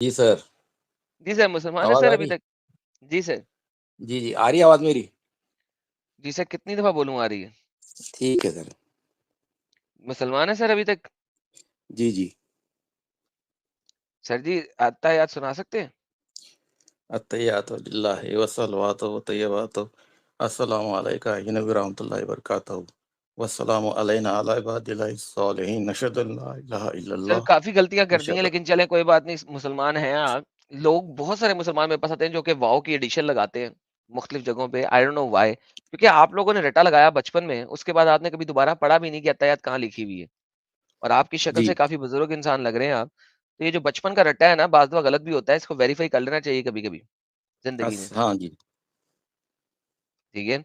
जी sir. जी sir, मुसलमान है आवाज सर आ अभी रही? तक? जी सर। जी जी, आ रही है आवाज मेरी? जी सर, कितनी दफ़ा बोलूँ आ रही है? ठीक है सर। मुसलमान है सर अभी तक? जी जी। सर जी, अत्ताहियात सुना सकते हैं? अत्तहियातु लिल्लाहि वस्सलावातु वत्तय्यिबातु अस्सलामु अलैका या नबी रहमतुल्लाहि व बरकातहू वस्सलामु अलैना अला इबादिल्लाहिस सालिहीन नशहदु अन ला इलाहा सर इल्लल्लाह काफ़ी गलतियाँ कर दी हैं, नशहदु। लेकिन चलें कोई बात नहीं, मुसलमान हैं आप। लोग बहुत सारे मुसलमान मेरे पास आते हैं जो कि वाओ की एडिशन लगाते हैं, मुख्तलिफ जगहों पे, आई डोंट नो व्हाई। क्योंकि आप लोगों ने रट्टा लगाया बचपन में, उसके बाद आपने कभी दोबारा पढ़ा भी नहीं कि अत्ताहियात कहाँ लिखी हुई है। और आपकी शक्ल जी। से काफ़ी बुज़ुर्ग इंसान लग रहे हैं आप। तो ये जो बचपन का रट्टा है ना, बाज़ दफ़ा गलत भी होता है, इसको वेरीफ़ाई कर लेना चाहिए कभी-कभी, ज़िंदगी में। हाँ जी। ठीक है?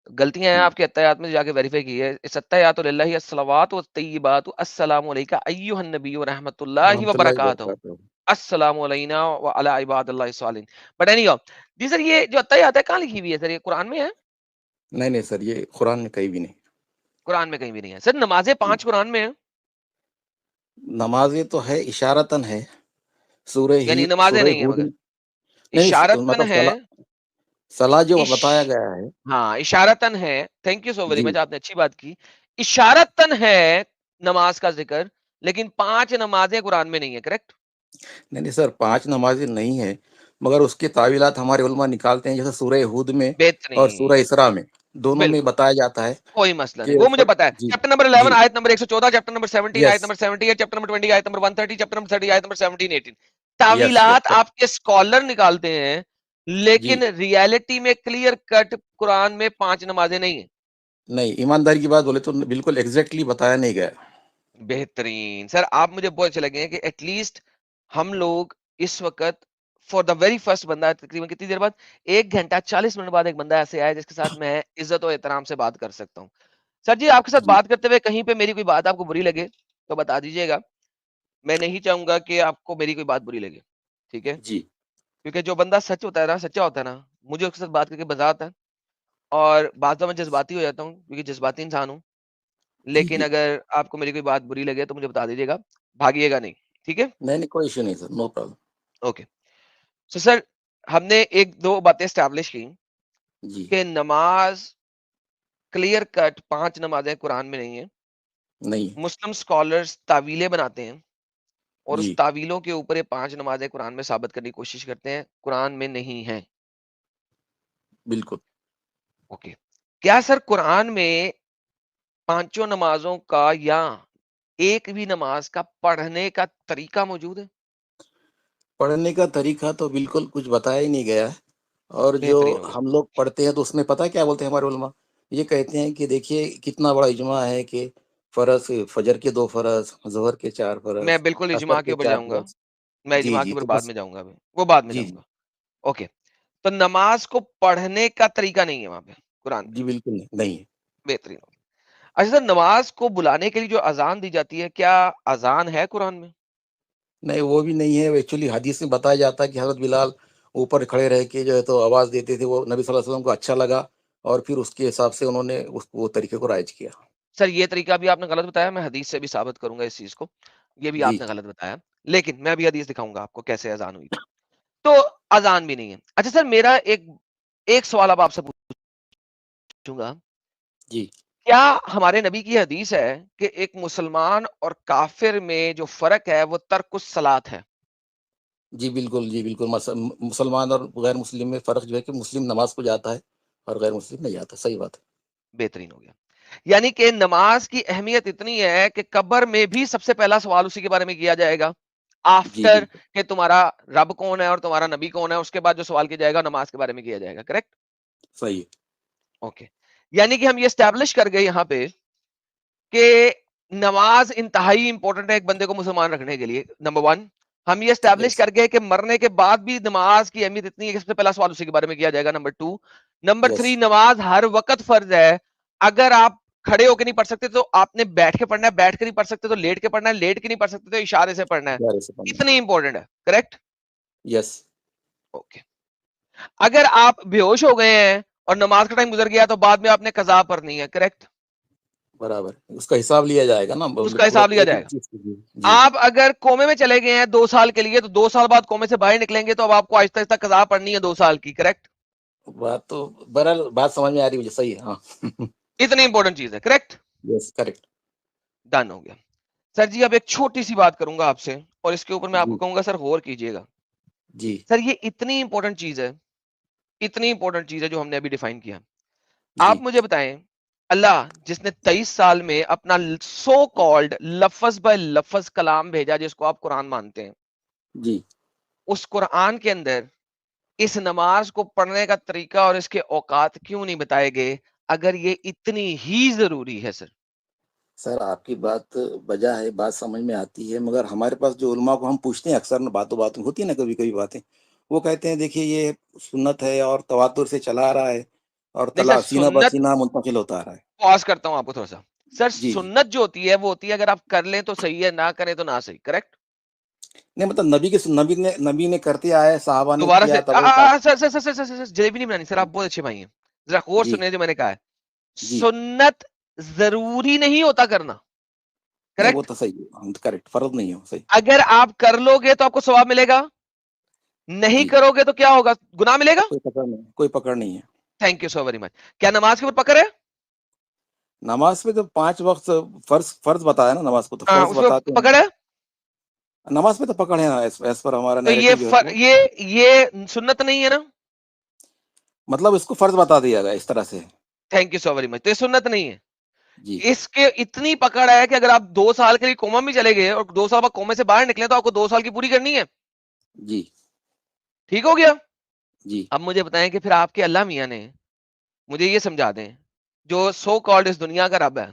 तो गलतियाँ हैं हुँ। आपके अत्ताहियात में, जाके वेरीफ़ाई कीजिए। इस अत्ताहियातु लिल्लाहि अस्सलावातु वत्तय्यिबातु अस्सलामु अलैका अय्युहन नबिय्यु व रहमतुल्लाहि व रहमतुल्लाहि व बरकातहू। बरकातहू। अस्सलामु अलैना व अला इबादिल्लाहिस सालिहीन। बट एनीहाउ, जी सर, ये जो अत्ताहियात है कहाँ लिखी हुई है सर? ये कुरान में है? नहीं, नहीं सर, ये कुरान में कहीं भी नहीं। कुरान में कहीं भी नहीं है। सर नमाज़ें जी। 5 कुरान में हैं? नमाज़ें तो है, इशारतन है। यानी नमाज़ें सूरह नहीं है हूद मगर? में नहीं, इशारतन मतलब है। सलाह जो इश बताया गया है। हाँ, इशारतन है। थैंक यू सो वेरी जी। मच, आपने अच्छी बात की। इशारतन है नमाज़ का ज़िक्र, लेकिन 5 नमाज़ें कुरान में नहीं है, करेक्ट? नहीं, नहीं सर, 5 नमाज़ें नहीं है, मगर उसके तावीलात हमारे उलमा निकालते हैं, जैसे सूरह हूद में और सूरह बेहतरीन, इसरा में, दोनों में बिल्कुल, बताया जाता है कोई मसला कि नहीं, वो मुझे ऊपर। पता है। जी, चैप्टर नंबर 11 जी, आयत नंबर 114, चैप्टर नंबर 17 आयत यस, नंबर 78, चैप्टर नंबर 20 आयत नंबर 130, चैप्टर नंबर 30 आयत नंबर 17, 18। यस, यस तावीलात सर। आपके स्कॉलर निकालते हैं, जी, लेकिन रियलिटी में क्लियर कट कुरान में 5 नमाज़ें नहीं है। नहीं, ईमानदारी की बात बोले तो बिल्कुल एग्ज़ैक्टली बताया नहीं गया। बेहतरीन। सर आप मुझे बहुत अच्छे लगे हैं कि एटलीस्ट हम लोग इस वक़्त फॉर द वेरी फर्स्ट बंदा तकरीबन कितनी देर बाद 1 घंटा 40 मिनट बाद एक बंदा ऐसे आया जिसके साथ मैं इज़्ज़त और एहतराम से बात कर सकता हूँ। सर जी, आपके साथ जी, बात करते हुए कहीं पे मेरी कोई बात आपको बुरी लगे, तो बता दीजिएगा। मैं नहीं चाहूँगा कि आपको मेरी कोई बात बुरी लगे, ठीक है? जी, क्योंकि जो बंदा सच होता है ना, सच्चा होता है ना, मुझे उसके साथ बात करके मज़ा आता है और बाद में मैं जज़्बाती हो जाता हूँ क्योंकि जज़्बाती इंसान हूँ। जी, लेकिन जी। अगर आपको मेरी कोई बात बुरी लगे तो मुझे बता दीजिएगा, भागिएगा नहीं, ठीक है? नहीं, नहीं, कोई इश्यू नहीं sir, no problem. Okay. So sir, हमने 1-2 बातें एस्टेब्लिश की जी, कि नमाज़ क्लियर कट 5 नमाज़ें कुरान में नहीं है। नहीं, मुस्लिम स्कॉलर्स तावीलें बनाते हैं और उस जी, तावीलों के ऊपर ये 5 नमाज़ें कुरान में साबित करने की कोशिश करते हैं, कुरान में नहीं है। बिल्कुल। ओके। क्या सर कुरान में पाँचों नमाज़ों का या एक भी नमाज़ का पढ़ने का तरीका मौजूद है? पढ़ने का तरीका तो बिल्कुल कुछ बताया ही नहीं गया है। और जो बेहतरीन हो गया। हम लोग पढ़ते हैं तो उसमें पता है क्या बोलते हैं हमारे उलमा? ये कहते हैं कि देखिए कितना बड़ा इजमा है कि फजर के 2 फ़रज़, ज़ोहर के 4 मैं फ़रज़, बिल्कुल असर इज्मा के के ऊपर 4 जाऊँगा। फ़रज़। मैं जी, इज्मा के जी, ऊपर तो बाद बस। में जाऊँगा अभी, वो बाद में जी, जी। जाऊँगा। ओके। तो नमाज़ को पढ़ने का तरीका नहीं है वहाँ पे, कुरान में। जी, बिल्कुल नहीं, नहीं है। बेहतरीन हो गया। अच्छा सर, नमाज़ को बुलाने के लिए जो अज़ान दी जाती है, क्या अज़ान है कुरान में? नहीं, वो भी नहीं है, एक्चुअली हदीस में बताया जाता है कि हज़रत बिलाल ऊपर खड़े रह के जो है तो आवाज़ देते थे, वो नबी सल्लल्लाहु अलैहि वसल्लम को अच्छा लगा और फिर उसके हिसाब से उन्होंने उस वो तरीके को राइज किया। सर ये तरीका भी आपने गलत बताया, मैं हदीस से भी साबित करूँगा इस चीज़ को। ये भी जी, आपने गलत बताया। लेकिन मैं अभी हदीस दिखाऊँगा आपको कैसे अज़ान हुई थी। तो अज़ान भी नहीं है। अच्छा सर, मेरा एक एक सवाल अब आपसे पूछूँगा, जी। क्या हमारे नबी की हदीस है कि एक मुसलमान और काफ़िर में जो फ़र्क है वो तर्कुस सलात है? जी, बिल्कुल मुसलमान और गैर मुस्लिम में फ़र्क जो है कि मुस्लिम नमाज़ को जाता है और गैर मुस्लिम नहीं जाता, सही बात है। बेहतरीन हो गया। यानी कि नमाज की अहमियत इतनी है कि कब्र में भी सबसे पहला सवाल उसी के बारे में किया जाएगा। जी, आफ्टर बिल्कुल, कि तुम्हारा रब कौन है और तुम्हारा नबी कौन है, उसके बाद जो सवाल किया जाएगा नमाज के बारे में किया जाएगा, करेक्ट? सही है। ओके। यानी कि हम ये एस्टैब्लिश कर गए यहाँ पे कि नमाज इंतहाई इंपॉर्टेंट है एक बंदे को मुसलमान रखने के लिए, नंबर 1। हम ये एस्टैब्लिश यस, कर गए कि मरने के बाद भी नमाज की अहमियत इतनी है कि सबसे पहला सवाल उसी के बारे में किया जाएगा, नंबर 2। नंबर यस, 3, नमाज हर वक़्त फ़र्ज़ है। अगर आप खड़े होके नहीं पढ़ सकते तो आपने बैठ के पढ़ना है, बैठ के नहीं पढ़ सकते तो लेट के पढ़ना है, लेट के नहीं पढ़ सकते तो इशारे से पढ़ना है। प्यारे से पढ़ना है। इतनी इंपॉर्टेंट है, करेक्ट? Yes, okay. अगर आप बेहोश हो गए हैं और नमाज का टाइम गुज़र गया तो बाद में आपने कज़ा पढ़नी है, करेक्ट? बराबर, उसका हिसाब लिया जाएगा ना, उसका हिसाब लिया एक एक जाएगा। चीज के लिए। जी। आप अगर कोमे में चले गए हैं 2 साल के लिए, तो 2 साल बाद कोमे से बाहर निकलेंगे, तो अब आपको आहिस्ता आहिस्ता कज़ा पड़नी है 2 साल की, करेक्ट? बात तो बहरहाल बात समझ में आ रही है मुझे, सही है, हाँ। इतनी इंपॉर्टेंट चीज है, करेक्ट? Yes, correct. डन हो गया। सर जी, अब एक छोटी सी बात करूंगा आपसे, और इसके ऊपर मैं आपको जी। कहूंगा सर गौर कीजिएगा। जी। सर ये इतनी इंपॉर्टेंट चीज है, इतनी इंपॉर्टेंट चीज है जो हमने अभी डिफाइन किया। आप जी। मुझे बताएं, अल्लाह जिसने 23 साल में अपना सो कॉल्ड लफ्ज बाय लफ्ज कलाम भेजा, जिसको आप कुरान मानते हैं, जी। उस कुरान के अंदर इस नमाज को पढ़ने का तरीका और इसके औकात क्यों नहीं बताए गए, अगर ये इतनी ही जरूरी है सर? सर, आपकी बात वजह है, बात समझ में आती है, मगर हमारे पास जो उलमा को हम पूछते हैं अक्सर, ना बातों बातों होती है ना कभी-कभी बातें, वो कहते हैं देखिए ये सुन्नत है और तवातुर से चला आ रहा है और नहीं सर, तला सीना ब सुन्नत, सीना मुंतकिल होता आ रहा है। पॉज करता हूं आपको थोड़ा सा। सर जी, जी। सुन्नत जो होती है वो होती है, अगर आप कर लें तो सही है, ना करें तो ना सही, करेक्ट? नहीं मतलब नबी ने करते आए हैं, साहबा ने दोबारा से किया तब वो का। सर जलेबी नहीं बनानी सर, आप बहुत अच्छे भाई हैं। जरा गौर जी, सुनिए जो मैंने कहा है। जी। सुन्नत जरूरी नहीं होता करना, नहीं वो करेक्ट? तो सही है, हम करेक्ट, फर्ज नहीं हो, सही। अगर आप कर लोगे तो आपको सवाब मिलेगा, नहीं जी, करोगे तो क्या होगा, गुनाह मिलेगा। कोई पकड़ नहीं है। Thank you so very much. क्या नमाज के ऊपर पकड़ है? नमाज पे तो 5 वक़्त फ़र्ज़ फ़र्ज़ बताया ना, नमाज को तो हाँ, फ़र्ज़ उसमें बताते हैं। पकड़ है। नमाज पे तो पकड़ है ना, एज़ पर हमारा तो नैरेटिव जो है वो, ये सुन्नत नहीं है ना? मतलब इसको फ़र्ज़ बता दिया गया इस तरह से। Thank you so very much. तो ये सुन्नत नहीं है। जी, इसके इतनी पकड़ है कि अगर आप 2 साल के लिए कोमा में चले गए और 2 साल बाद कोमे से बाहर निकले, तो आपको 2 साल की पूरी करनी है। जी, ठीक हो गया? जी, अब मुझे बताएं कि फिर आपके अल्लाह मियाँ ने मुझे ये समझा दें, जो सो कॉल्ड इस दुनिया का रब है,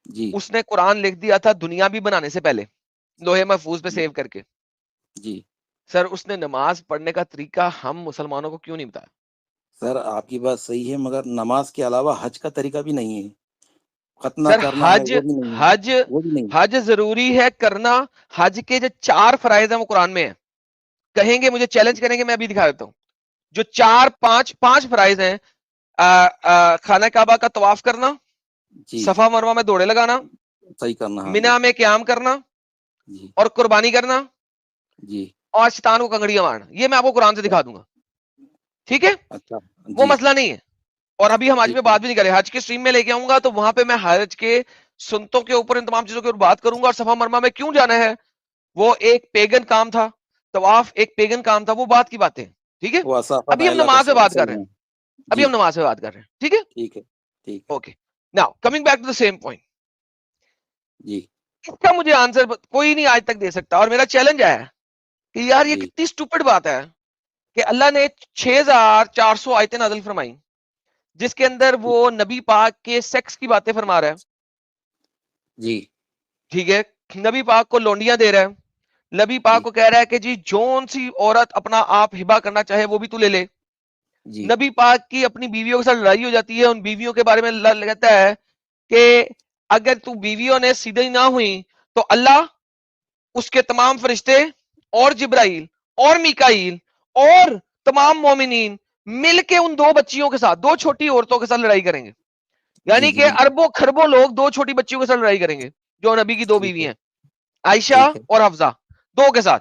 जी, उसने कुरान लिख दिया था दुनिया भी बनाने से पहले, लोहे महफूज पे जी, सेव करके। जी। सर उसने नमाज पढ़ने का तरीका हम मुसलमानों को क्यों नहीं बताया? सर आपकी बात सही है, मगर नमाज़ के अलावा हज का तरीका भी नहीं है। खतना सर करना है हज वो भी नहीं है, हज वो भी नहीं। हज जरूरी है करना। हज के जो 4 फराइज हैं वो कुरान में है। कहेंगे, मुझे चैलेंज करेंगे, मैं अभी दिखा देता हूँ। जो 4 5 5 फराइज हैं, खाना काबा का तवाफ करना, जी, सफा मरवा में दौड़े लगाना, सही करना, हाँ जी, मिना में क्याम करना, जी, और कुर्बानी करना, जी। और शैतान को कंगड़ियां मारना। ये मैं आपको कुरान से दिखा दूंगा, ठीक है? अच्छा, वो जी, मसला नहीं है। और अभी हम हज पे ठीक है। बात भी नहीं करें, हज के स्ट्रीम में लेके आऊंगा, तो वहां पे मैं हज के सुन्नतों के ऊपर, इन तमाम चीजों के ऊपर बात करूंगा, और सफा मरवा में क्यों जाना है, वो एक पेगन काम था, तवाफ एक पेगन काम था, वो बात की बातें, ठीक है? वो असाफ़ा अभी हम नाइला का नमाज पे बात कर सही रहे हैं। है। अभी जी, हम नमाज पे बात कर रहे हैं, ठीक है? ठीक है, ठीक है। Okay. Now coming back to the same point. जी, इसका मुझे आंसर कोई नहीं आज तक दे सकता, और मेरा चैलेंज है कि यार ये जी, कितनी स्टूपिड बात है कि अल्लाह ने 6400 आयतें नाज़िल फरमाई, जिसके अंदर वो नबी पाक के सेक्स की बातें फरमा रहा है, जी, ठीक है? नबी पाक को लौंडियां दे रहा है, नबी पाक जी, को कह रहा है कि जी जौन सी औरत अपना आप हिबा करना चाहे वो भी तू ले ले। जी, नबी पाक की अपनी बीवियों के साथ लड़ाई हो जाती है, उन बीवियों के बारे में अल्लाह कहता है कि अगर तू बीवियों ने सीधी ना हुई, तो अल्लाह, उसके तमाम फरिश्ते, और जिब्राइल, और मीकाईल, और तमाम मोमिनीन मिलके उन 2 बच्चियों के साथ, 2 छोटी औरतों के साथ लड़ाई करेंगे। जी, यानी जी, कि बिल्कुल, अरबों खरबों लोग 2 छोटी बच्चियों के साथ लड़ाई करेंगे, जो नबी की 2 बीवी ठीक है, हैं, आयशा ठीक है। और हफ्जा, 2 के साथ।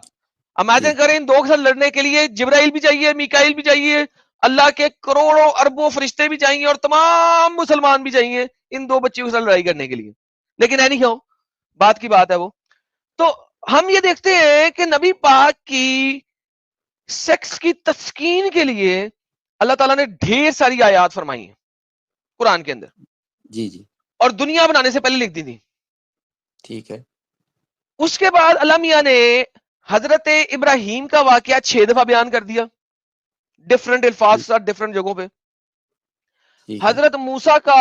इमेजिन जी, करें, इन 2 के साथ लड़ने के लिए जिब्राइल भी चाहिए, मीकाईल भी चाहिए, अल्लाह के करोड़ों अरबों फरिश्ते भी चाहिए, और तमाम मुसलमान भी चाहिए इन 2 बच्चियों के साथ लड़ाई करने के लिए। लेकिन एनी हो, बात की बात है वो। तो हम ये देखते हैं कि नबी पाक की सेक्स की तस्कीन के लिए अल्लाह ताला ने ढेर सारी आयात फरमाई है कुरान के अंदर, जी, जी, और दुनिया बनाने से पहले लिख दी थी। ठीक है, उसके बाद अल्लाह मियां ने हजरत इब्राहिम का वाकया 6 दफा बयान कर दिया, डिफरेंट अल्फाज के ठीक, साथ, डिफरेंट जगहों पे। ठीक है, हजरत मूसा का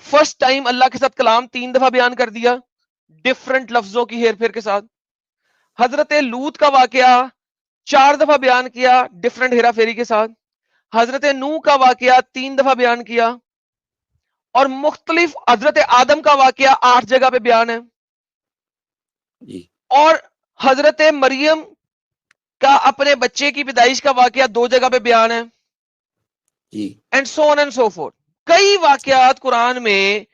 फर्स्ट टाइम अल्लाह के साथ कलाम 3 दफा बयान कर दिया, डिफरेंट लफ्जों की हेर फेर के साथ। हजरत लूत का वाकया 4 दफा बयान किया, डिफरेंट हेरा फेरी के साथ। हजरत नूह का वाकया 3 दफा बयान किया, और मुख्तलिफ हजरत आदम का वाकया 8 जगह पे बयान है, जी, और हजरत मरियम का अपने बच्चे की पैदाइश का वाकया 2 जगह पे बयान है, जी, and so on and so forth. कई वाकयात कुरान में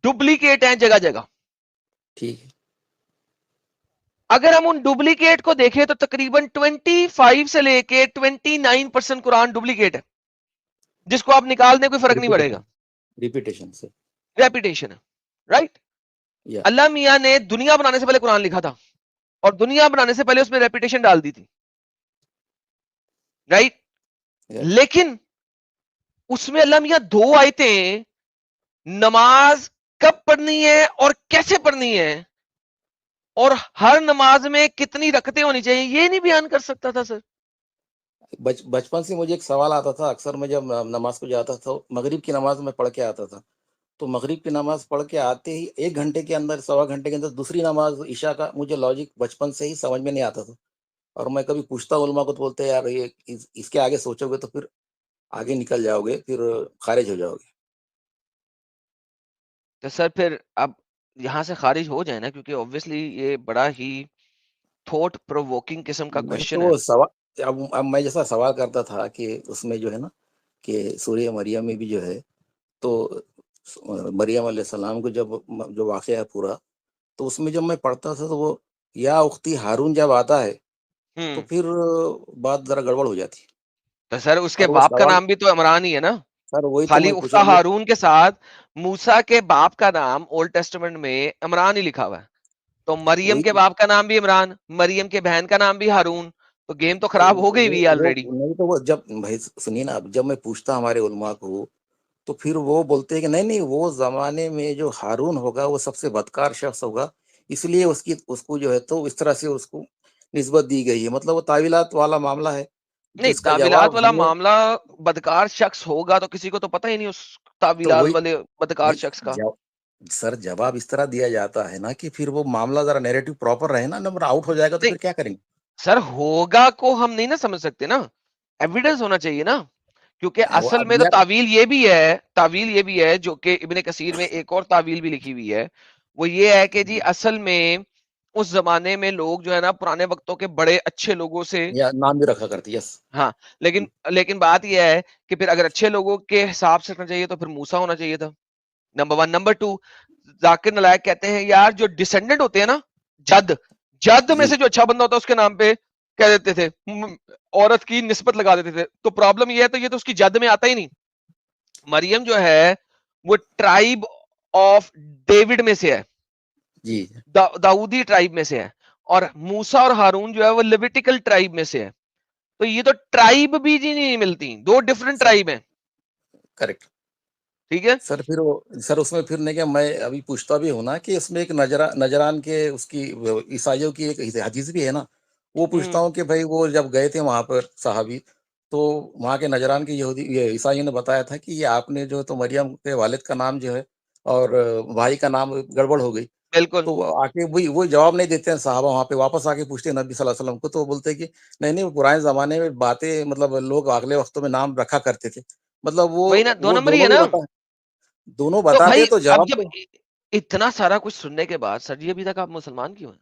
डुप्लीकेट हैं जगह जगह। ठीक है। अगर हम उन डुप्लीकेट को देखें तो तकरीबन 25 से लेके 29% कुरान डुप्लीकेट है, जिसको आप निकाल दें कोई फर्क नहीं पड़ेगा। रिपीटेशन, रिपीटेशन से। रेपिटेशन है, राइट। या अल्लाह मियां ने दुनिया बनाने से पहले कुरान लिखा था, और दुनिया बनाने से पहले उसमें रेपिटेशन डाल दी थी, राइट। या लेकिन उसमें अल्लाह मियां दो आयतें, नमाज कब पढ़नी है और कैसे पढ़नी है, और हर नमाज में कितनी रकतें होनी चाहिए, ये नहीं बयान कर सकता था सर। बचपन से मुझे एक सवाल आता था अक्सर, मैं जब नमाज को जाता था, मगरिब की नमाज में पढ़ के आता था। तो मगरिब की नमाज पढ़ के आते ही 1 घंटे के अंदर, सवा घंटे के अंदर दूसरी नमाज ईशा का मुझे लॉजिक बचपन से ही समझ में नहीं आता था। और मैं कभी पूछता हूँ उलमा को, तो बोलते हैं यार ये इसके आगे सोचोगे तो फिर आगे निकल जाओगे, फिर खारिज हो जाओगे। तो सर फिर अब यहां से खारिज हो जाए ना, क्योंकि ऑब्वियसली ये बड़ा ही थॉट प्रोवोकिंग किस्म का नहीं क्वेश्चन है। तो अब मैं जैसा सवाल करता था कि उसमें जो है ना, कि सूरह मरियम में भी जो है, तो मरियम अलैहिस्सलाम को जब जो वाक़या है पूरा, तो उसमें जब मैं पढ़ता था तो वो या उख्ती हारून जब आता है, तो हम्म। फिर बात ज़रा गड़बड़ हो जाती है। तो सर उसके और वो बाप का सवाल, नाम भी तो इमरान ही है ना। सर वही तो खाली मैं पूछ उफ्ता रहा हूँ। हारून के साथ मूसा के बाप का नाम ओल्ड टेस्टामेंट में इमरान ही लिखा हुआ है। तो मरियम वही के बाप का नाम भी इमरान, मरियम के बहन का नाम भी हारून। तो गेम तो तो खराब हो गई हुई है वो ऑलरेडी। नहीं, तो वो जब भाई सुनिए ना, अब जब मैं पूछता हमारे उलमा को, तो फिर वो बोलते हैं कि नहीं, नहीं, वो ज़माने में जो हारून होगा वो सबसे बदकार शख्स होगा, इसलिए उसकी उसको जो है तो इस तरह से उसको निस्बत दी गई है। मतलब वो तावीलात वाला मामला है, नहीं, जिसका तावीलात जवाब वाला हमें, मामला, बदकार शख्स होगा तो किसी को तो पता ही नहीं उस तो तावीलात वही वाले बदकार नहीं, शख्स का। सर जवाब इस तरह दिया जाता है ना कि फिर वो मामला ज़रा नैरेटिव प्रॉपर रहे ना, नंबर आउट हो जाएगा तो नहीं फिर क्या करेंगे? सर, होगा को हम नहीं ना समझ सकते ना, एविडेंस होना चाहिए ना। क्योंकि वो असल अब में तो यार, तावील ये भी है जो कि इब्ने कसीर में एक और तावील भी लिखी हुई है। वो ये है कि जी असल में उस जमाने में लोग जो है ना पुराने वक्तों के बड़े अच्छे लोगों से, या नाम भी रखा करती, यस। हाँ, लेकिन लेकिन बात यह है कि फिर अगर अच्छे लोगों के हिसाब से करना चाहिए तो फिर मूसा होना चाहिए था, number one. Number two, Zakir नालायक कहते हैं यार जो डिसेंडेंट होते हैं ना, जद जद में जी, से जो अच्छा बंदा होता है उसके नाम पे कह देते थे, औरत की निस्बत लगा देते थे। तो प्रॉब्लम ये है, तो ये तो उसकी जद में आता ही नहीं। मरियम जो है वो ट्राइब ऑफ डेविड में से है, जी। दाऊदी ट्राइब में से है। और मूसा और हारून जो है वो लिविटिकल ट्राइब में से है। तो ये तो ट्राइब भी जी नहीं मिलती, दो डिफरेंट सर ट्राइब हैं। करेक्ट। ठीक है। सर फिर वो, सर उसमें फिर नहीं, क्या मैं अभी पूछता भी हूँ ना कि उसमें एक नजरान के उसकी ईसाइयों की एक हदीस भी है ना, वो पूछता हम्म। हूँ कि भाई वो जब गए थे वहां पर साहबी, तो वहाँ के नजरान के यहूदी ये ईसाइयों ने बताया था कि ये आपने जो तो मरियम के वालिद का नाम जो है और भाई का नाम गड़बड़ हो गई। बिल्कुल। तो वो आके वही जवाब नहीं देते हैं साहबा, वहाँ पे वापस आके पूछते हैं नबी सल्लल्लाहु अलैहि वसल्लम को, तो वो बोलते हैं कि नहीं, नहीं, वो पुराने ज़माने में बातें, मतलब लोग अगले वक़्तों में नाम रखा करते थे। मतलब वही ना, दो वो नंबर ही है दोनों भी ना। दोनों तो बताते भाई हैं तो अब जवाब जब तो, इतना सारा कुछ सुनने के बाद सर जी अभी तक आप मुसलमान क्यों हैं?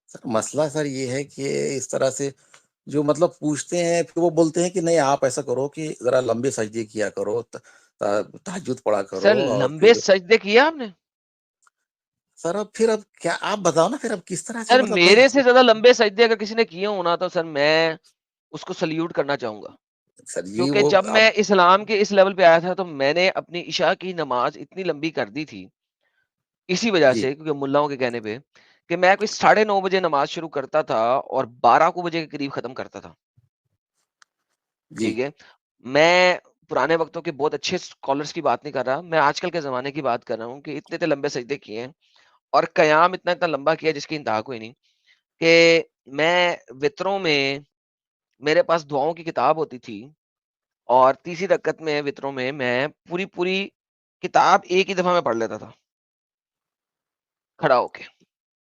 सर मसला सर ये है कि इस तरह से जो मतलब पूछते हैं, फिर वो बोलते हैं कि नहीं आप ऐसा करो कि ज़रा लंबे सजदे किया करो, तहज्जुद पढ़ा करो, सर और लंबे फिर सजदे किए आपने? सर अब क्या आप बताओ ना, फिर अब किस तरह से, सर मतलब भाई मेरे से ज्यादा लंबे सजदे अगर किसी ने किए हो ना, तो सर मैं उसको सल्यूट करना चाहूंगा। सर जी क्योंकि वो जब मैं अब, इस्लाम के इस लेवल पे आया था तो मैंने अपनी इशा की नमाज इतनी लंबी कर दी थी, इसी वजह जी, से, क्योंकि मुल्लाओं के कहने पे, कि मैं कोई 9:30 बजे नमाज शुरू करता था और 12 को बजे के करीब खत्म करता था। जी, ठीक है। मैं पुराने वक्तों के बहुत अच्छे स्कॉलर्स की बात नहीं कर रहा, मैं आजकल के ज़माने की बात कर रहा हूँ कि इतने इतने लंबे सजदे किए हैं और क़याम इतना इतना लंबा किया जिसकी इंतहा कोई नहीं। कि मैं वित्रों में, मेरे पास दुआओं की किताब होती थी और तीसरी रकत में वित्रों में मैं पूरी पूरी किताब एक ही दफा में पढ़ लेता था, खड़ा होके।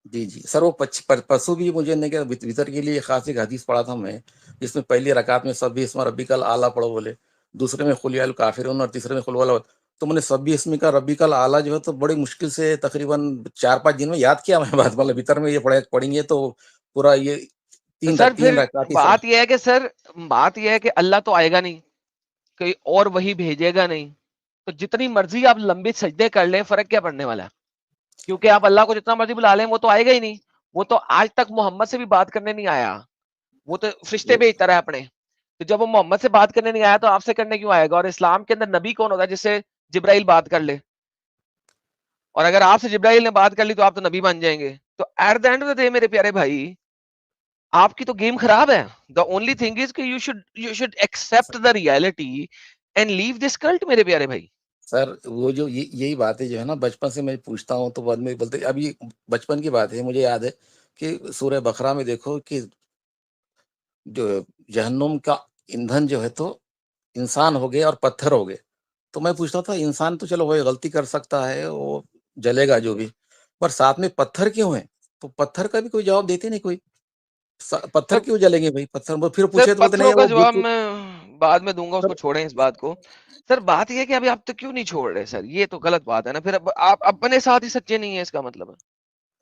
जी, जी। सर वो परसों भी मुझे नहीं क्या वितर के लिए ख़ास एक हदीस पढ़ा था मैं, जिसमें पहली रकात में सब्बिह इस्मा रब्बिकल आला पढ़ो बोले, दूसरे में कुल या अय्युहल काफ़िरून और तीसरे में कुल हुवल्लाहु अहद। तो मैंने सब्बिह इस्मी का रब्बिकल आला जो है तो बड़ी मुश्किल से तकरीबन 4-5 दिन में याद किया मैं बात, मतलब वितर में ये पढ़ेंगे तो पूरा ये तो 3 सर फिर रकात ही सब। बात यह है कि सर, बात यह है कि अल्लाह तो आएगा नहीं, कोई और वही भेजेगा नहीं। तो जितनी मर्जी आप लंबे सजदे कर लें, फर्क क्या पड़ने वाला है? क्योंकि आप अल्लाह को जितना मर्जी बुला लें, वो तो आएगा ही नहीं। वो तो आज तक मोहम्मद से भी बात करने नहीं आया, वो तो फरिश्ते वो भेजता रहा है अपने। तो जब वो मोहम्मद से बात करने नहीं आया, तो आपसे करने क्यों आएगा? और इस्लाम के अंदर नबी कौन होता है जिससे जिब्राइल बात कर ले? और अगर आपसे जिब्राइल ने बात कर ली, तो आप तो नबी बन जाएंगे। तो at the end of the day मेरे प्यारे भाई, आपकी तो गेम खराब है। द ओनली थिंग इज कि you should accept the reality and leave this cult मेरे प्यारे भाई। सर वो जो यही बातें जो है ना, बचपन से मैं पूछता हूँ तो बाद में बोलते, अभी बचपन की बात है, मुझे याद है कि सूरह बकरा में देखो कि जो जहन्नुम का ईंधन जो है तो इंसान हो गए और पत्थर हो गए। तो मैं पूछता था, इंसान तो चलो वो गलती कर सकता है, वो जलेगा जो भी, पर साथ में पत्थर क्यों है? तो पत्थर का भी कोई जवाब देते नहीं कोई। पत्थर सर क्यों जलेंगे भाई? पत्थर, वो फिर सर पूछे तो बोलते पत्थरों नहीं का वो जवाब मैं बाद में दूंगा, उसको सर छोड़ें इस बात को। सर बात ये है कि अभी आप तो क्यों नहीं छोड़ रहे सर, ये तो गलत बात है ना। फिर अब आप अपने साथ ही सच्चे नहीं है, इसका मतलब है।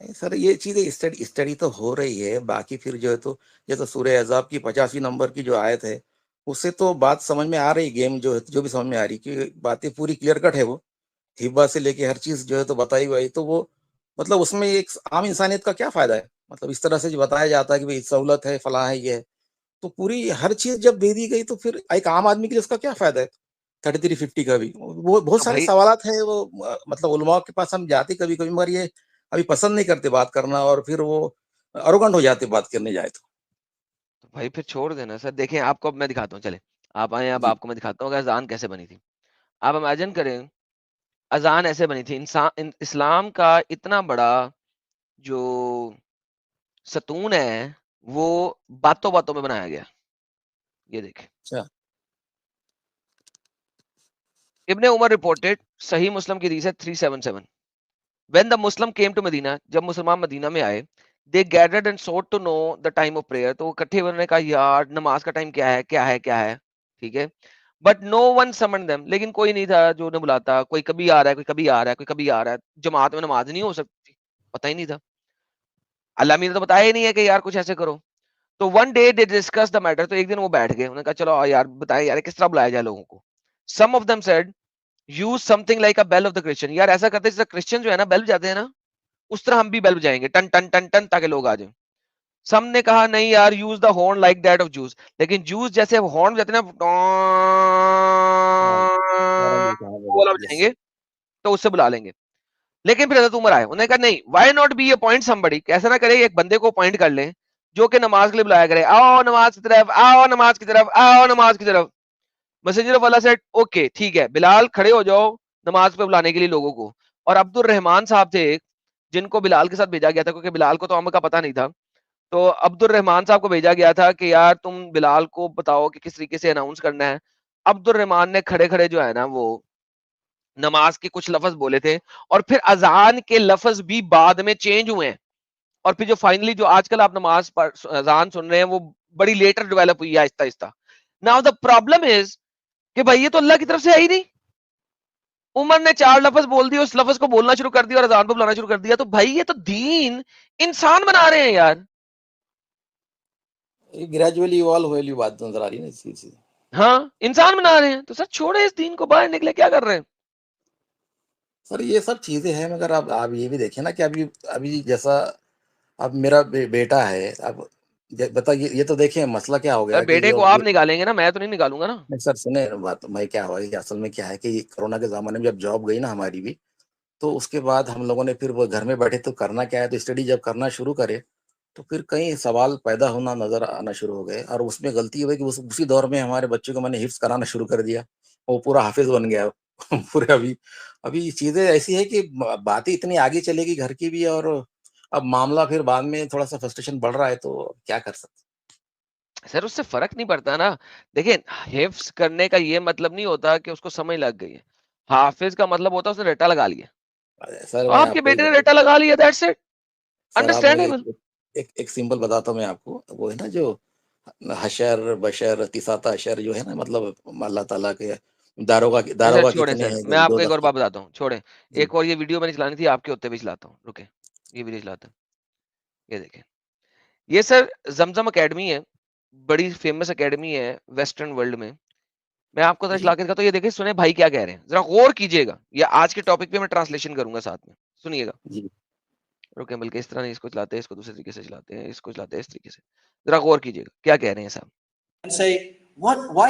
नहीं सर, ये चीजें स्टडी स्टडी तो हो रही है, बाकी फिर जो है तो ये तो सूरह अहज़ाब की 85वीं नंबर की जो आयत है, उससे तो बात समझ में आ रही, गेम जो है जो भी समझ में आ रही कि बातें पूरी क्लियर कट है वो। हिब्बा से लेके हर चीज़ जो है तो बताई हुई है, तो वो मतलब उसमें एक आम इंसानियत का क्या फ़ायदा है? मतलब इस तरह से जो बताया जाता है कि भई सहूलत है, फलाँ है, ये है। तो पूरी हर चीज़ जब दे दी गई तो फिर एक आम आदमी के लिए उसका क्या फ़ायदा है? 3350 का भी। वो बहुत अब सारे भाई सवालात हैं, वो मतलब उलमा के पास हम जाते कभी-कभी, मगर ये अभी पसंद नहीं करते बात करना, और फिर वो एरोगेंट हो जाते बात करने जाए तो। तो भाई फिर छोड़ देना सर। देखें आपको अब मैं दिखाता हूँ, चले आप आए, अब जी, आपको मैं दिखाता हूँ कि अजान कैसे बनी थी। आप इमेजिन करें, अजान ऐसे बनी थी। इस्लाम का इतना बड़ा जो सतून है, वो बातों बातों में बनाया गया। ये देखें, अच्छा, इब्ने उमर रिपोर्टेड, सही मुस्लिम की हदीस है 377। When the Muslim came to Medina, जब मुसलमान मदीना में आए, they gathered and sought to know the time of prayer। तो वो इकट्ठे हुए, उन्होंने कहा यार नमाज का टाइम क्या है, क्या है, क्या है। ठीक है, but no one summon them, लेकिन कोई नहीं था जो उन्हें बुलाता। कोई कभी आ रहा है, कोई कभी आ रहा है, कोई कभी आ रहा है। जमात में नमाज नहीं हो सकती, पता ही नहीं था। अल्लाह ने तो बताया ही नहीं है कि यार कुछ ऐसे करो। तो one day they discuss the matter, तो एक दिन वो बैठ गए, उन्होंने कहा चलो यार बताएं यार किस तरह बुलाया जाए लोगों को। Some of them said use something like a bell of the Christian. यार ऐसा करते जैसे क्रिश्चियन जो है ना बेल बजाते हैं ना, उस तरह हम भी बेल बजाएंगे, टन टन टन टन, ताकि लोग आ जाएं। सम ने कहा नहीं यार, use the horn like that of juice. लेकिन जूस जैसे हॉर्न बजाते हैं ना, हाँ, फौरन ये कहा वो वाला बोले, यस। बजाएंगे, तो उससे बुला लेंगे। लेकिन फिर हजरत उमर आए, उन्होंने कहा नहीं, why not be appoint somebody, कैसे ना करे एक बंदे को अपॉइंट कर लें जो कि नमाज के लिए बुलाया करे। आओ नमाज की तरफ, आओ नमाज की तरफ, आओ नमाज की तरफ। Messenger of Allah said okay ठीक है, बिलाल खड़े हो जाओ नमाज पे बुलाने के लिए लोगों को। और अब्दुल रहमान साहब थे एक, जिनको बिलाल के साथ भेजा गया था, क्योंकि बिलाल को तो अम्र का पता नहीं था। तो अब्दुल रहमान साहब को भेजा गया था कि यार तुम बिलाल को बताओ कि किस तरीके से अनाउंस करना है। अब्दुल रहमान ने खड़े खड़े जो है ना वो नमाज के कुछ लफ्ज बोले थे, और फिर अजान के लफ्ज भी बाद में चेंज हुए हैं। और फिर जो फाइनली जो आजकल आप नमाज पर अजान सुन रहे हैं, वो बड़ी लेटर डेवलप हुई है Aahista Aahista. Now the problem is कि भाई ये तो अल्लाह की तरफ से है ही नहीं। उमर ने चार लफ्ज बोल दिए, उस लफ्ज को बोलना शुरू कर दिया और अजान को बुलाना शुरू कर दिया। तो भाई ये तो दीन इंसान बना रहे हैं यार। ये ग्रेजुअली इवॉल्व हुई वाली बात नज़र आ रही है ना इस चीज़ से। हाँ इंसान बना रहे हैं, तो सर छोड़े इस दीन को, बाहर निकले, क्या कर रहे हैं। सर ये सब चीज़ें हैं, मगर आप ये भी देखें ना कि अभी अभी जैसा अब मेरा बेटा है, अब बताइए, ये तो देखिए मसला क्या हो सर गया कि बेटे को आप निकालेंगे ना, मैं तो नहीं निकालूंगा ना। नहीं सर, सुने बात, मैं क्या हुआ कि असल में क्या है कि कोरोना के ज़माने में जब जॉब गई ना हमारी भी, तो उसके बाद हम लोगों ने फिर वो घर में बैठे तो करना क्या है, तो स्टडी जब करना शुरू करे, तो फिर कई सवाल पैदा होना नज़र आना शुरू हो गए, और उसमें गलती ये हुई कि उसी दौर में हमारे बच्चों को मैंने हिफ्ज़ कराना शुरू कर दिया। वो पूरा हाफ़िज़ बन गया। पूरे अभी अभी चीज़ें ऐसी हैं कि ब बातें इतनी आगे चलेगी घर की भी, और अब मामला फिर बाद में थोड़ा-सा फ्रस्ट्रेशन बढ़ रहा है, तो क्या कर सकते सर उससे फर्क नहीं पड़ता ना। देखिए, हिफ्स करने का ये मतलब नहीं होता कि उसको समझ लग गई है। हाफिज का मतलब होता है उसने रट्टा लगा लिया। सर तो मैं आपके आपको ये बेटे ने बता रट्टा लगा लिया, दैट्स इट, सर आप मुझे अंडरस्टैंडेबल। एक सिंबल बताता हूँ मैं आपको, वो है ना जो हशर, बशर, तिसाता अशर जो है ना, मतलब अल्लाह ताला के सर दारोगा छोड़ें कितने सर, हैं, मैं आपको एक और दोज़ख के। बात बताता हूँ, छोड़ें। जी, एक और ये वीडियो मैंने चलानी थी, आपके उत्ते भी चलाता हूँ, रुके। ये वीडियो चलाता हूँ, ये देखें। ये सर जमजम अकेडमी है, बड़ी फेमस अकेडमी है वेस्टर्न वर्ल्ड में। मैं आपको ज़रा जी, चला के दिखाता हूँ, ये देखिए सुने भाई क्या कह रहे हैं, ज़रा गौर कीजिएगा। ये आज के टॉपिक पे मैं ट्रांसलेशन करूँगा साथ में, सुनिएगा। जी, रुकिए बल्कि इस तरह नहीं, इसको चलाते हैं, इसको दूसरे तरीके से चलाते हैं, इसको चलाते हैं इस तरीके से। ज़रा गौर कीजिएगा, क्या कह रहे हैं साहब? And say, why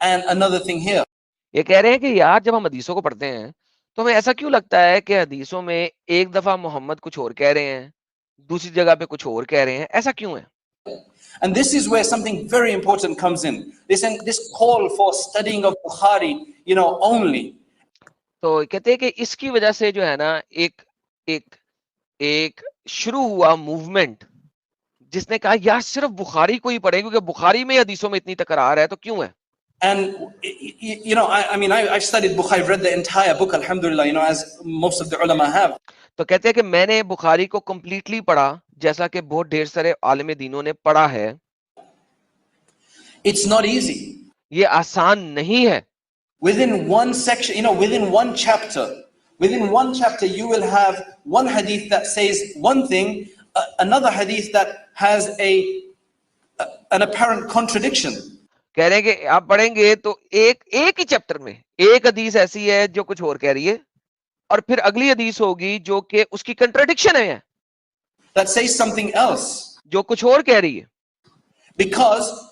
and another thing here? ये कह रहे हैं कि यार जब हम हदीसों को पढ़ते हैं, तो हमें ऐसा क्यों लगता है कि हदीसों में एक दफ़ा मोहम्मद कुछ और कह रहे हैं, दूसरी जगह पे कुछ और कह रहे हैं, ऐसा क्यों है? And this is where something very important comes in. This call for studying of Bukhari, only. तो कहते हैं कि इसकी वजह से जो है ना एक एक एक शुरू हुआ मूवमेंट, जिसने कहा यार सिर्फ बुखारी को ही पढ़ें क्योंकि बुखारी में हदीसों में इतनी तकरार है, तो क्यों है? And I've studied Bukhari, I've read the entire book, alhamdulillah, as most of the ulama have. तो कहते हैं कि मैंने बुखारी को कंप्लीटली पढ़ा, जैसा कि बहुत ढेर सारे आलिम दीनों ने पढ़ा है। It's not easy. ये आसान नहीं है। Within one section, within one chapter, you will have one hadith that says one thing, another hadith that has an apparent contradiction. कह रहे हैं कि आप पढ़ेंगे तो एक एक ही चैप्टर में एक हदीस ऐसी है जो कुछ और कह रही है, और फिर अगली हदीस होगी जो कि उसकी कंट्राडिक्शन है, That says something else. जो कुछ और कह रही है। Because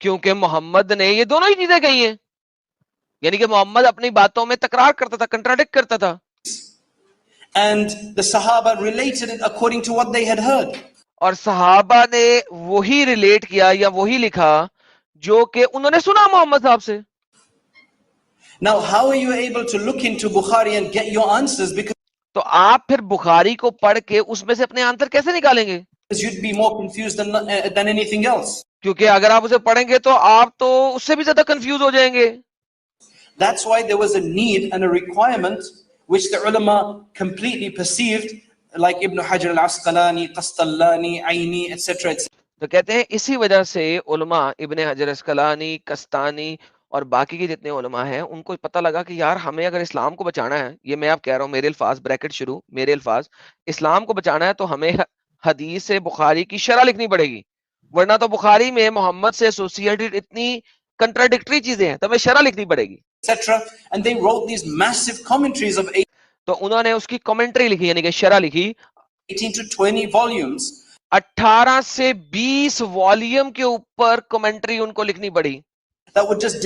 क्योंकि मोहम्मद ने ये दोनों ही चीजें कही हैं, यानी कि मोहम्मद अपनी बातों में तकरार करता था, कंट्राडिक्ट करता था। And the Sahaba related it according to what they had heard. और सहाबा ने वही रिलेट किया या वही लिखा जो कि उन्होंने सुना मोहम्मद साहब से। Now, how are you able to look into Bukhari and get your answers? Because तो आप फिर बुखारी को पढ़ के उसमें से अपने आंसर कैसे निकालेंगे? you'd be more confused than anything else. क्योंकि अगर आप उसे पढ़ेंगे तो आप तो उससे भी ज्यादा कंफ्यूज हो जाएंगे। That's why there was a need and a requirement which the ulama completely perceived, like Ibn Hajar al-Asqalani, Qastallani, Aini, etc. तो कहते हैं इसी वजह से उलमा इब्ने हजर अस्कलानी, कस्तानी और बाकी के जितने उलमा हैं, उनको पता लगा कि यार हमें अगर इस्लाम को बचाना है, ये मैं आप कह रहा हूँ मेरे अल्फाज ब्रैकेट शुरू, मेरे अल्फाज, इस्लाम को बचाना है तो हमें हदीस से बुखारी की शरह लिखनी पड़ेगी, वरना तो बुखारी में मोहम्मद से एसोसिएटेड इतनी कंट्राडिक्टरी चीजें हैं, तो हमें शरह लिखनी पड़ेगी। etc. And they wrote these massive commentaries of तो उन्होंने उसकी कमेंट्री लिखी, यानी कि शरह लिखी 18 to 20 volumes. 18 से 20 वॉल्यूम के ऊपर कमेंट्री उनको लिखनी पड़ी। That would just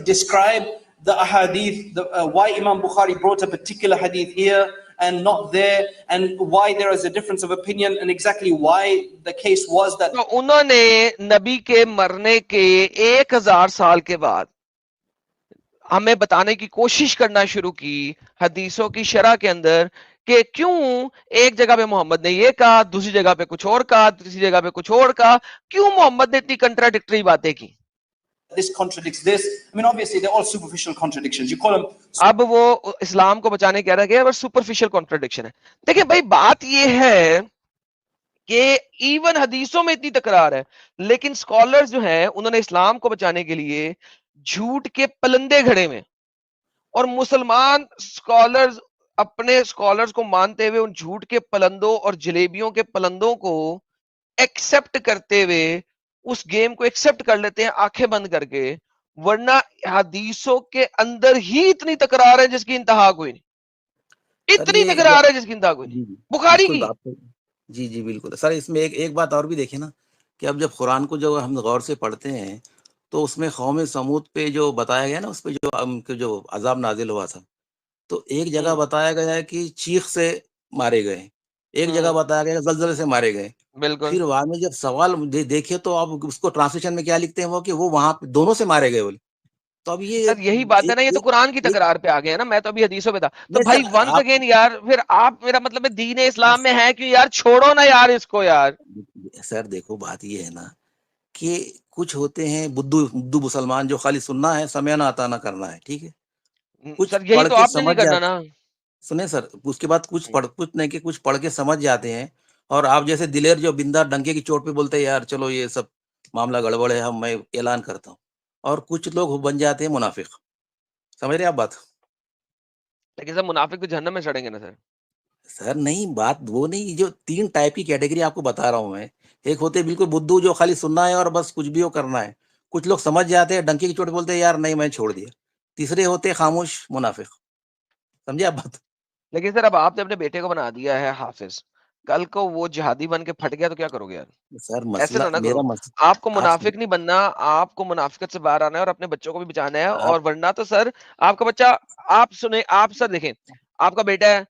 describe the ahadith, why Imam Bukhari brought a particular hadith here and not there, and why there is a difference of opinion, and exactly why the case was that. तो उन्होंने नबी के मरने के 1000 साल के बाद हमें बताने की कोशिश करना शुरू की हदीसों की शरह के अंदर कि क्यों एक जगह पे मोहम्मद ने ये कहा, दूसरी जगह पे कुछ और कहा, तीसरी जगह पे कुछ और कहा, क्यों मोहम्मद ने इतनी कंट्राडिक्टरी बातें की। This contradicts this. I mean, obviously, they're all superficial contradictions. You call them. अब वो इस्लाम को बचाने कह रहा है, सुपरफिशियल कॉन्ट्रडिक्शन है। देखिए भाई, बात ये है कि इवन हदीसों में इतनी तकरार है, लेकिन स्कॉलर्स जो हैं उन्होंने इस्लाम को बचाने के लिए झूठ के पलंदे घड़े में, और मुसलमान स्कॉलर्स अपने स्कॉलर्स को मानते हुए उन झूठ के पलंदों और जलेबियों के पलंदों को एक्सेप्ट करते हुए उस गेम को एक्सेप्ट कर लेते हैं आंखें बंद करके, वरना हदीसों के अंदर ही इतनी तकरार है जिसकी इंतहा कोई नहीं, सर इतनी ये तकरार है जिसकी इंतहा कोई नहीं, जी, जी, बुखारी बिल्कुल की। आपको जी, जी, बिल्कुल। सर इसमें एक एक बात और भी देखें ना कि अब जब कुरान को जो हम गौर से पढ़ते हैं, तो उसमें कौम समूद पे जो बताया गया ना, उसपे जो उनके जो अज़ाब नाज़िल हुआ था, तो एक जगह बताया गया है कि चीख से मारे गए, एक जगह बताया गया ज़लज़ले से मारे गए। बिल्कुल। फिर बाद में जब सवाल देखिए तो आप उसको ट्रांसलेशन में क्या लिखते हैं वो कि वो वहाँ पे दोनों से मारे गए बोले। तो अब ये सर यही बात है एक ना, ये तो एक कुरान की एक तकरार पे आ गए हैं ना, मैं तो अभी हदीसों पे था। तो नहीं भाई सर वंस आप अगेन यार, फिर आप, मेरा मतलब है दीन इस्लाम में है क्यों यार, छोड़ो ना यार इसको यार। सर देखो बात ये है ना कि कुछ होते हैं बुद्धू बुद्धू मुसलमान जो खाली सुनना है, समय ना आता ना करना है, ठीक है? कुछ सर यही पढ़ तो के आपने नहीं समझ करना जाते ना। सुने सर, उसके बाद कुछ नहीं कि कुछ पढ़ के समझ जाते हैं और आप जैसे दिलेर जो बिंदा डंके की चोट पे बोलते हैं यार चलो ये सब मामला गड़बड़ है, हम मैं ऐलान करता हूँ। और कुछ लोग बन जाते हैं मुनाफिक। समझ रहे हैं आप बात? लेकिन सर मुनाफिक तो जहन्नम में सड़ेंगे ना सर। सर नहीं, बात वो नहीं, जो 3 टाइप की कैटेगरी आपको बता रहा हूँ मैं। एक होते हैं बिल्कुल बुद्धू, जो खाली सुनना है और बस कुछ भी वो करना है। कुछ लोग समझ जाते हैं, डंके की चोट बोलते हैं यार नहीं मैं छोड़ दिया। तीसरे होते हैं खामोश मुनाफिक। समझे आप बात? लेकिन सर अब आपने अपने बेटे को बना दिया है हाफिज, कल को वो जिहादी बन के फट गया तो क्या करोगे यार? सर ऐसे मसला ना मेरा करो। मस आपको आप सुन मुनाफिक नहीं बनना, आपको मुनाफिकत से बाहर आना है और अपने बच्चों को भी बचाना है, आप और वरना तो सर आपका बच्चा, आप सुने, आप सर देखें, आपका बेटा है,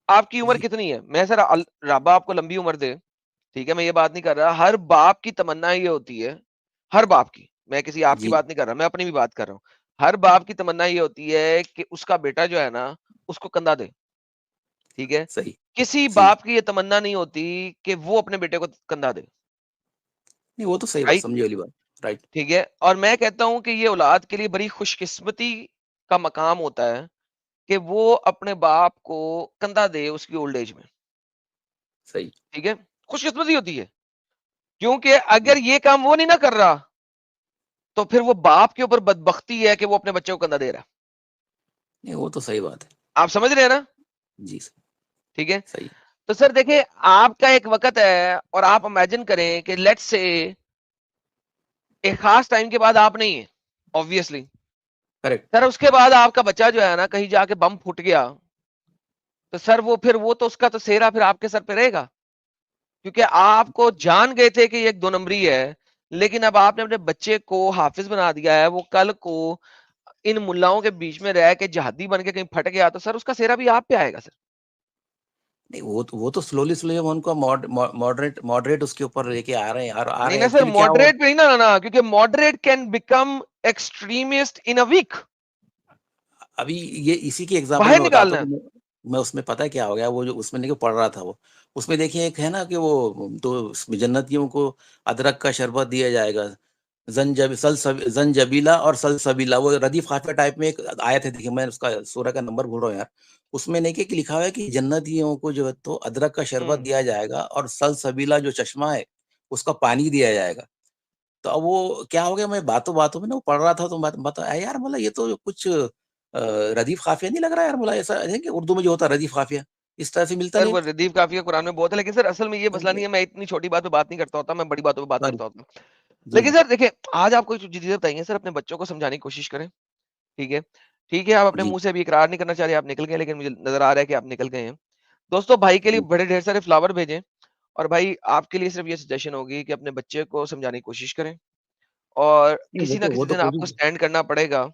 आपकी उम्र जी, कितनी है? मैं सर रब आपको लंबी उम्र दे, ठीक है? मैं ये बात नहीं कर रहा, हर बाप की तमन्ना ये होती है, हर बाप की, मैं किसी आपकी जी, बात नहीं कर रहा, मैं अपनी भी बात कर रहा हूँ। हर बाप की तमन्ना ये होती है कि उसका बेटा जो है ना, उसको कंधा दे, ठीक है? सही। किसी जी, बाप की ये तमन्ना नहीं होती कि वो अपने बेटे को कंधा दे, नहीं वो तो सही बात, राइट? समझी वाली बात, राइट। ठीक है? और मैं कहता हूँ कि ये औलाद के लिए बड़ी खुशकिस्मती का मकाम होता है कि वो अपने बाप को कंधा दे उसकी ओल्ड एज में, सही। ठीक है? खुशकिस्मती होती है, क्योंकि जी, अगर ये काम वो नहीं ना कर रहा, तो फिर वो बाप के ऊपर बदबख्ती है कि वो अपने बच्चे को कंधा दे रहा है। नहीं वो तो सही बात है। आप समझ रहे हैं ना? जी, सर, ठीक है? सही। तो सर देखिए, आपका एक वक़्त है और आप इमेजिन करें कि लेट्स से एक खास टाइम के बाद आप नहीं है, ऑब्वियसली। करेक्ट। सर उसके बाद आपका बच्चा जो है ना, कहीं जाके बम फूट गया, तो सर वो फिर वो तो उसका तो सेहरा फिर आपके सर पे रहेगा। क्योंकि आपको जान गए थे कि ये एक 2 नंबरी है, लेकिन अब आपने अपने बच्चे को हाफ़िज़ बना दिया है, वो कल को इन मुल्लाओं के बीच में रह के जहादी बन के कहीं फट गया, तो सर उसका सेहरा भी आप पे आएगा सर। नहीं वो तो स्लोली हम उनको मॉडरेट मॉडरेट उसके ऊपर लेके आ नहीं रहे ना हैं सर, एक्चुअली क्या हुआ। मॉडरेट पे नहीं ना लाना, क्योंकि moderate can become extremist in a week. अभी ये इसी की एग्जांपल बाहर मैं बताता निकालना हूँ है। कि मैं उसमें पता है क्या हो गया, वो जो उसमें देखिए पढ़ रहा था वो, उसमें देखिए एक है ना कि वो तो जन्नतियों को अदरक का शरबत दिया जाएगा, जंजबीला और सलसबीला, वो रदीफ खाफिया टाइप में एक आयत है, देखिए मैं उसका सूरह का नंबर भूल रहा हूँ यार। उसमें देखिए कि लिखा हुआ है कि जन्नतियों को जो है तो अदरक का शरबत हुँ। दिया जाएगा और सलसबीला जो चश्मा है, उसका पानी दिया जाएगा। तो अब वो क्या हो गया, मैं बातों-बातों में ना वो पढ़ रहा था तो मैं बता यार बोला ये तो कुछ रदीफ काफ़िया नहीं लग रहा है यार, बोला ऐसा है कि उर्दू में जो होता है रदीफ काफ़िया, इस तरह से मिलता सर नहीं वो है। रदीफ काफ़िया कुरान में बहुत है, लेकिन सर असल में ये मसला सॉरी, नहीं है, मैं इतनी छोटी बात पे बात नहीं करता होता, मैं बड़ी बातों पे बात करता होता हूँ। जी, लेकिन जी, सर देखिए, आज आपको जो चीज़ें बताई हैं सर, अपने बच्चों को समझाने की कोशिश करें, ठीक है? ठीक है, आप अपने जी, मुँह से अभी इकरार नहीं करना चाह रहे, आप निकल गए, लेकिन मुझे नज़र आ रहा है कि आप निकल गए हैं। दोस्तों, भाई के लिए जी। बड़े ढेर सारे फ्लावर भेजें, और भाई आपके लिए सिर्फ़ ये सजेशन होगी कि अपने बच्चे को समझाने की कोशिश करें, और नहीं किसी ना वो किसी तो दिन आपको कोशिश स्टैंड करना पड़ेगा,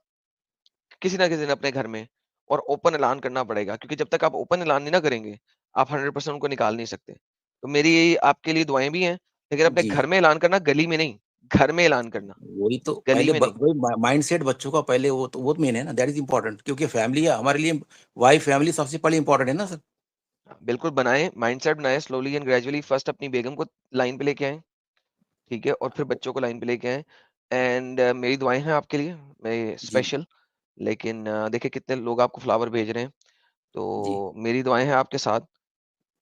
किसी ना किसी दिन अपने घर में, और ओपन ऐलान करना पड़ेगा, क्योंकि जब तक आप ओपन ऐलान नहीं ना करेंगे, आप 100% उनको निकाल नहीं सकते। तो मेरी आपके लिए दुआएँ भी हैं, लेकिन अपने जी, घर में ऐलान करना, गली में नहीं, घर में ऐलान करना, वही तो गली पहले में नहीं। वही माइंडसेट बच्चों का पहले वो तो मेन है ना, दैट इज़ इम्पोर्टेंट क्योंकि फैमिली है हमारे लिए, वाइफ फैमिली सबसे पहले इम्पोर्टेंट है ना सर। बिल्कुल बनाएँ, माइंडसेट बनाएँ, स्लोली एंड ग्रेजुअली फर्स्ट अपनी बेगम को लाइन पे लेके आएँ, ठीक है? और फिर बच्चों को लाइन पे लेके आएँ, एंड मेरी दुआएँ हैं आपके लिए, मैं जी, स्पेशल। लेकिन देखिए कितने लोग आपको फ्लावर भेज रहे हैं, जी, तो मेरी दुआएँ हैं आपके साथ,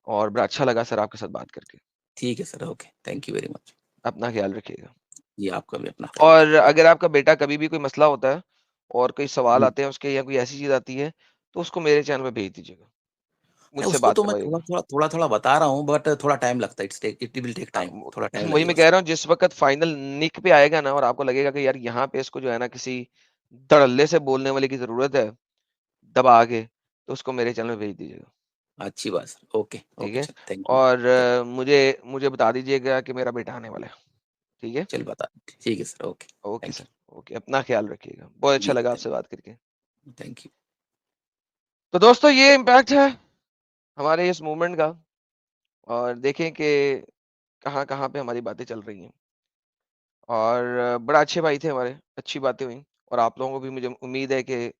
और बड़ा अच्छा लगा सर आपके साथ बात करके। ठीक है sir, okay, thank you very much. अपना ख़्याल रखिएगा। जी, आपका भी अपना ख्याल और रखिए। अगर आपका बेटा कभी भी कोई मसला होता है, और कोई सवाल जी। आते हैं उसके, या कोई ऐसी चीज़ आती है, तो उसको मेरे चैनल पे भेज दीजिएगा। नहीं, मुझसे उसको बात तो मैं करवाइएगा। थोड़ा-थोड़ा बता रहा हूँ बट थोड़ा टाइम लगता है, इट विल टेक टाइम, वो थोड़ा टाइम वही लगेगा मैं कह उसको। रहा हूँ, जिस वक़्त फाइनल निक पे आएगा ना, और आपको लगेगा कि यार यहाँ पे इसको जो है ना किसी धड़ल्ले से बोलने वाले की ज़रूरत है, दबा के, तो उसको मेरे चैनल पे भेज दीजिएगा। अच्छी बात सर, ओके, ठीक ओके है? चलो थैंक यू। और थैंक मुझे मुझे बता दीजिएगा कि मेरा बेटा आने वाला है। ठीक है? चल बता ठीक है sir, okay, okay thank sir, you. Okay. अपना ख़्याल रखिएगा। बहुत अच्छा जी, लगा आपसे बात करके। Thank you. तो दोस्तों, ये इम्पैक्ट है हमारे इस मूवमेंट का, और देखें कि कहाँ-कहाँ पे हमारी बातें चल रही हैं। और बड़ा अच्छे भाई थे हमारे, अच्छी बातें हुई, और आप लोगों को भी मुझे उम्मीद है कि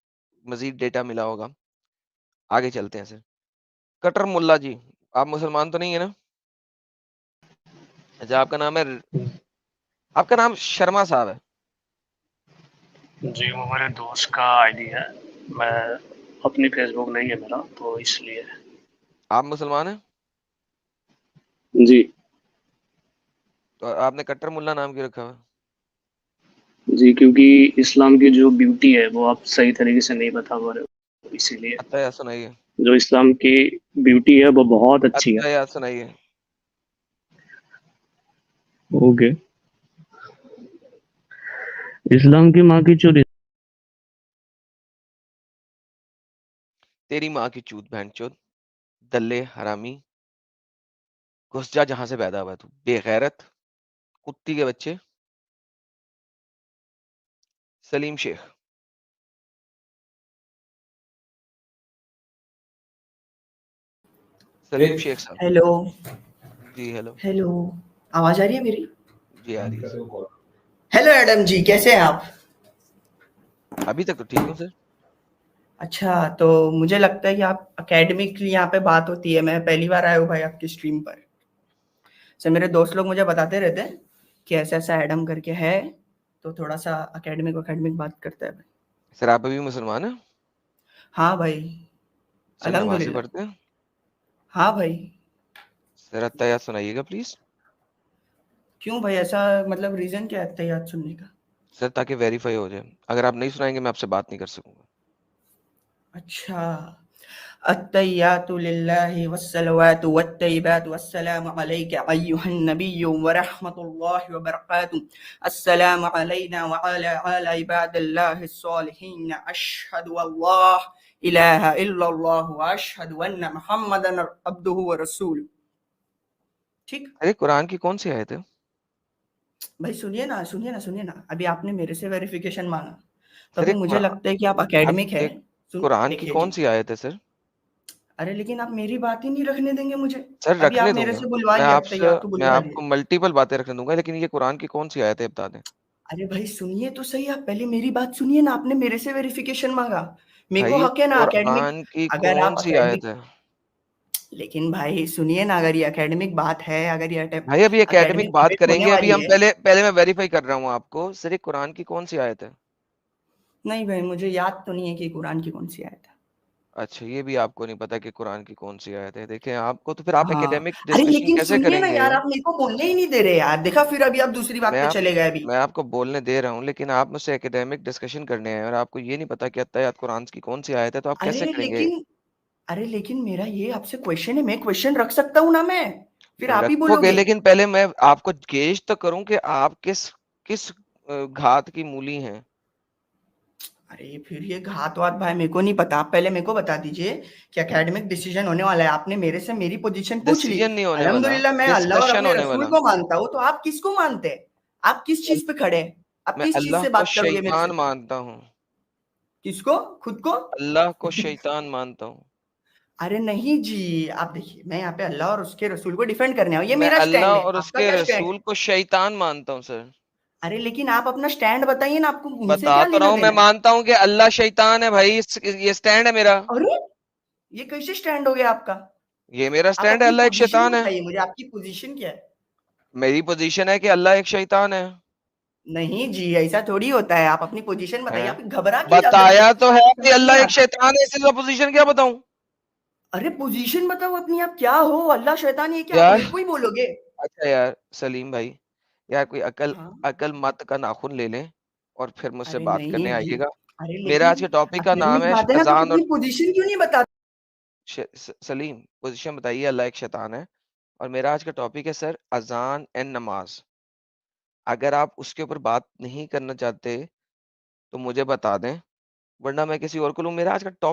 मज़ीद डेटा मिला होगा। आगे चलते हैं सर। कट्टर मुल्ला जी, आप मुसलमान तो नहीं है ना? अच्छा, आपका नाम शर्मा साहब है। जी, वो मेरे दोस्त का आईडी है। मैं अपनी फेसबुक नहीं है मेरा, तो इसलिए। आप मुसलमान हैं? जी। तो आपने कट्टर मुल्ला नाम क्यों रखा हुआ है? जी, क्योंकि इस्लाम की जो ब्यूटी है वो आप सही तरीके से नहीं बता पा रहे हो, इसीलिए। बताया सुनाइए। जो इस्लाम की ब्यूटी है वो बहुत अच्छी है। अत्तहियात सुनाइए। ओके। इस्लाम की माँ की चोरी। तेरी माँ की चूत बहनचोद, दल्ले हरामी, घुस जा जहां से पैदा हुआ तू, बेगैरत कुत्ती के बच्चे। सलीम शेख। सलीम शेख साहब। हेलो जी हेलो। हेलो, आवाज आ रही है मेरी? जी आ रही है सर। हेलो एडम जी, कैसे हैं आप? अभी तक तो ठीक हूँ सर। अच्छा, तो मुझे लगता है कि आप एकेडमिक यहाँ पे बात होती है। मैं पहली बार आया हूँ भाई आपकी स्ट्रीम पर। सर मेरे दोस्त लोग मुझे बताते रहते हैं कि ऐसा ऐसा एडम करके है, तो थोड़ा सा एकेडमिक बात करता है भाई। सर आप अभी मुसलमान हैं? हाँ भाई, सर नमाज़ें अल्हम्दुलिल्लाह। पढ़ते हैं? हाँ भाई। सर अत्तहियात सुनाइएगा प्लीज। क्यों भाई, ऐसा मतलब रीजन क्या है अत्तहियात सुनने का? सर ताकि वेरीफाई हो जाए, अगर आप नहीं सुनाएंगे मैं आपसे बात नहीं कर सकूंगा। अच्छा, अत्तहियातु लिल्लाहि वस्सलवातु वत्तय्यिबातु वस्सलामु अलैका अय्युहन नबिय्यु व रहमतुल्लाहि व बरकातुहू। अस्सलामु अलैना व अला इबादिल्लाहिस सालिहीन। अशहदु अल्ला इलाहा इल्लल्लाह व अशहदु अन्ना मुहम्मदन अब्दुहु व रसूलुहू। ठीक? अरे कुरान की कौन सी आयत है? भाई सुनिए ना, अभी आपने मेरे से वेरिफिकेशन मांगा, तो सर अभी एक मुझे लगता है कि आप एकेडमिक है। एक कुरान की देखिए कौन जी, सी आयत है सर? अरे लेकिन आप मेरी बात ही नहीं रखने देंगे मुझे। सर अभी रखने आप मेरे दूंगा। से मैं बुलवाइए, आपसे अत्तहियात तो मैं बुलवा आपको लिए। मल्टीपल बातें रखने दूंगा, लेकिन ये कुरान की कौन सी आयत है बता दें। अरे भाई सुनिए तो सही, आप पहले मेरी बात सुनिए ना। आपने मेरे से वेरिफिकेशन मांगा, मेरे को भाई हक है ना एकेडमिक। कुरान की अगर कौन आप सी आयत एकेडमिक, है? लेकिन भाई सुनिए ना, अगर ये एकेडमिक बात है, अगर ये भाई अभी एकेडमिक एकेडमिक बात डिबेट होने करेंगे, अभी वाली हम है। पहले पहले मैं वेरीफाई कर रहा हूँ आपको। सर ये कुरान की कौन सी आयत है? नहीं भाई, मुझे याद तो नहीं है कि कुरान की कौन सी आयत है। अच्छा ये भी आपको नहीं पता कि कुरान की कौन सी आयत है? देखें आपको तो फिर आप हाँ, एकेडमिक अरे डिस्कशन लेकिन कैसे सुनिए ना करेंगे? यार, आप मेरे को बोलने ही नहीं दे रहे यार। देखा, फिर अभी आप दूसरी बात मैं पे आप चले गए अभी। मैं आपको बोलने दे रहा हूँ, लेकिन आप मुझसे एकेडमिक डिस्कशन करने हैं और आपको ये नहीं पता कि अत्तहियात कुरान की कौन सी आयत है, तो आप कैसे अरे करेंगे? लेकिन अरे लेकिन मेरा ये आपसे क्वेश्चन है, मैं क्वेश्चन रख सकता हूँ ना मैं? फिर आप ही रखोगे, बोलोगे। लेकिन पहले मैं आपको गेज तो करूं कि आप किस किस घात की मूली हैं। अरे फिर ये घात वात भाई मेरे को नहीं पता। आप पहले मेरे को बता दीजिए कि एकेडमिक डिसीजन होने वाला है। आपने मेरे से मेरी पोजीशन पूछ ली। डिसीजन नहीं होने वाला, अल्हम्दुलिल्लाह, मैं अल्लाह और डिस्कशन अपने होने रसूल वाला। को मानता हूँ, तो आप किसको मानते हैं? आप किस चीज पे खड़े हैं? आप मैं किस चीज अल्लाह से को बात करोगे मेरे शैतान से? मानता हूँ। किसको? खुद को? अल्लाह को शैतान मानता हूँ। अरे नहीं जी, आप देखिए, मैं यहाँ पे अल्लाह और उसके रसूल को डिफेंड करने आया हूँ। ये मैं मेरा स्टैंड अल्लाह है, और आपका उसके क्या स्टैंड रसूल है? को शैतान मानता हूँ सर। अरे लेकिन आप अपना स्टैंड बताइए ना, आपको उनसे बता क्या तो रहा लेना हूँ, मैं देना है? मानता हूँ कि अल्लाह शैतान है भाई, ये स्टैंड है मेरा। अरे ये कैसे स्टैंड हो गया आपका? ये मेरा आप स्टैंड है, अपनी अल्लाह एक पोजीशन शैतान है। बताइए मुझे, आपकी पोजीशन क्या है? मेरी पोजीशन है कि अल्लाह एक शैतान है। नहीं जी, ऐसा थोड़ी होता है। आप अपनी पोजीशन बताइए। आप हैं? घबरा क्यों जाते हो? मेरे बताया को तो है कि समझ नहीं अल्लाह एक आता। शैतान है, इससे पोजीशन क्या बताऊं? अरे पोजीशन बताओ अपनी, आप क्या हो? अल्लाह शैतान ये क्या आप यार मेरे को ही बोलोगे? अच्छा यार सलीम भाई, यार कोई अकल हाँ। अकल मत का नाखून ले लें और फिर मुझसे अरे बात नहीं करने जी। आइएगा। अरे मेरा आज लेकिन के टॉपिक का नाम एकेडमिक है बात है ना, तो अजान अपनी और पोजीशन क्यों नहीं बता? सलीम पोजीशन बताइए। अल्लाह एक शैतान है और मेरा आज का टॉपिक है सर अजान एंड नमाज। अगर आप उसके ऊपर बात नहीं करना चाहते तो मुझे बता दें, वरना मैं किसी और को लूं। मेरा आज का टॉपिक